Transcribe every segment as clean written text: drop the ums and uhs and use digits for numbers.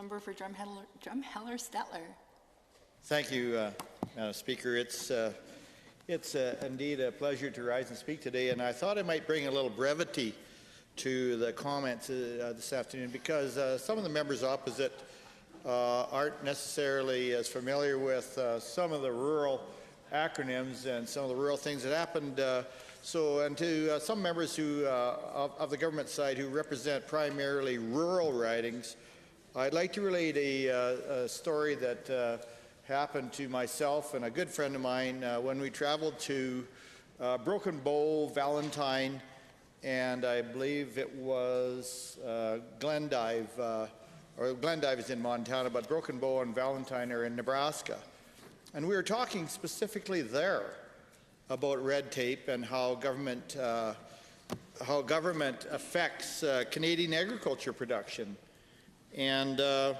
member for Drumheller-Stettler. Thank you, Madam Speaker. It's indeed a pleasure to rise and speak today, and I thought I might bring a little brevity to the comments this afternoon because some of the members opposite aren't necessarily as familiar with some of the rural acronyms and some of the rural things that happened. And to some members who, of the government side who represent primarily rural ridings, I'd like to relate a story that happened to myself and a good friend of mine when we traveled to Broken Bow, Valentine, and I believe it was Glendive, or Glendive is in Montana, but Broken Bow and Valentine are in Nebraska. And we were talking specifically there about red tape and how government affects Canadian agriculture production. And a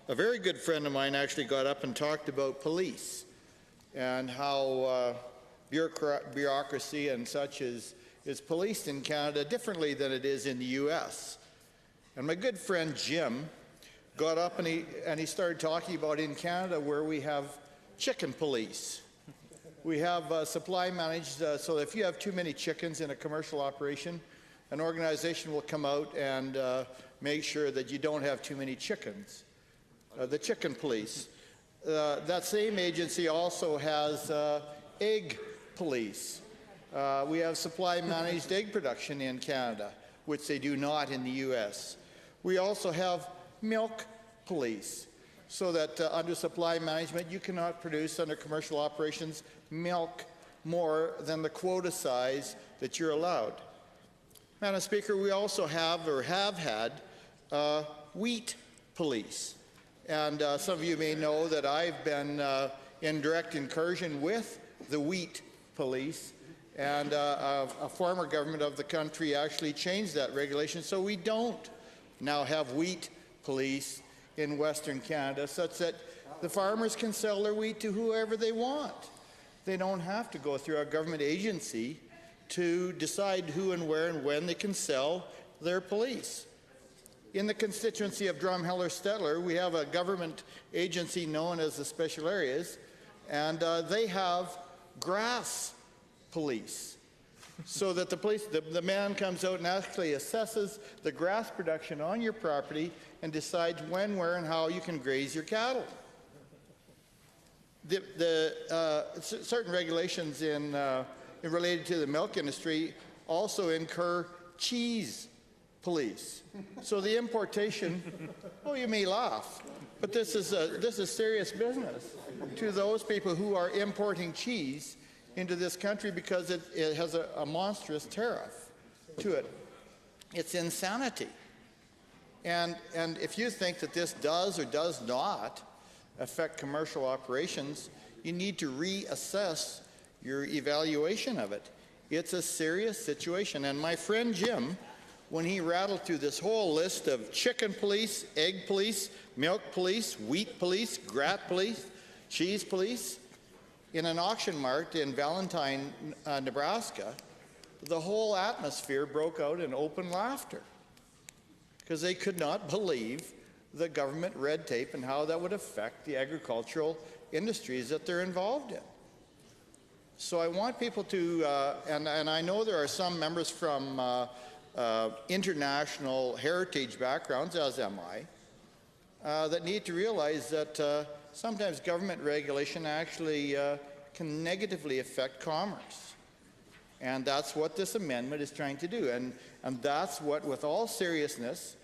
very good friend of mine actually got up and talked about police and how bureaucracy and such is policed in Canada differently than it is in the U.S. And my good friend Jim got up and he started talking about in Canada where we have chicken police. We have supply managed, so if you have too many chickens in a commercial operation, an organization will come out and make sure that you don't have too many chickens. The chicken police. That same agency also has egg police. We have supply managed egg production in Canada, which they do not in the U.S. We also have milk police, so that under supply management you cannot produce under commercial operations milk more than the quota size that you're allowed. Madam Speaker, we also have or have had wheat police. And some of you may know that I've been in direct incursion with the wheat police, and a former government of the country actually changed that regulation so we don't now have wheat police in Western Canada, such that the farmers can sell their wheat to whoever they want. They don't have to go through a government agency to decide who and where and when they can sell their police. In the constituency of Drumheller-Stettler, we have a government agency known as the Special Areas, and they have grass police, so that the man comes out and actually assesses the grass production on your property and decides when, where, and how you can graze your cattle. Certain regulations related to the milk industry also incur cheese police. So the importation, oh, you may laugh, but this is serious business to those people who are importing cheese into this country because it has a monstrous tariff to it. It's insanity. And if you think that this does or does not affect commercial operations, you need to reassess your evaluation of it. It's a serious situation. And my friend Jim, when he rattled through this whole list of chicken police, egg police, milk police, wheat police, grass police, cheese police, in an auction mart in Valentine, Nebraska, the whole atmosphere broke out in open laughter because they could not believe the government red tape and how that would affect the agricultural industries that they're involved in. So I want people to, and I know there are some members from international heritage backgrounds, as am I, that need to realize that sometimes government regulation actually can negatively affect commerce. And that's what this amendment is trying to do. And that's what, with all seriousness,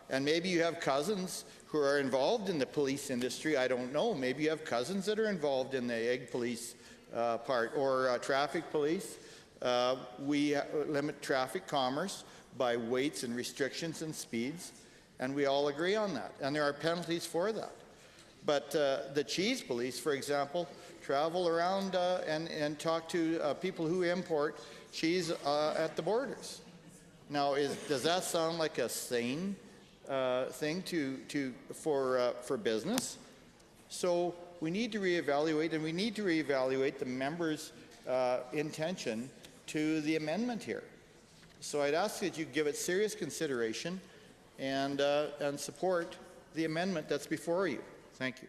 and maybe you have cousins who are involved in the police industry, I don't know, maybe you have cousins that are involved in the egg police part, or traffic police. We limit traffic commerce by weights and restrictions and speeds, and we all agree on that, and there are penalties for that. But the cheese police, for example, travel around and talk to people who import cheese at the borders. Now, does that sound like a sane thing for business? So we need to reevaluate, and we need to reevaluate the members' intention to the amendment here. So I'd ask that you give it serious consideration and support the amendment that's before you. Thank you.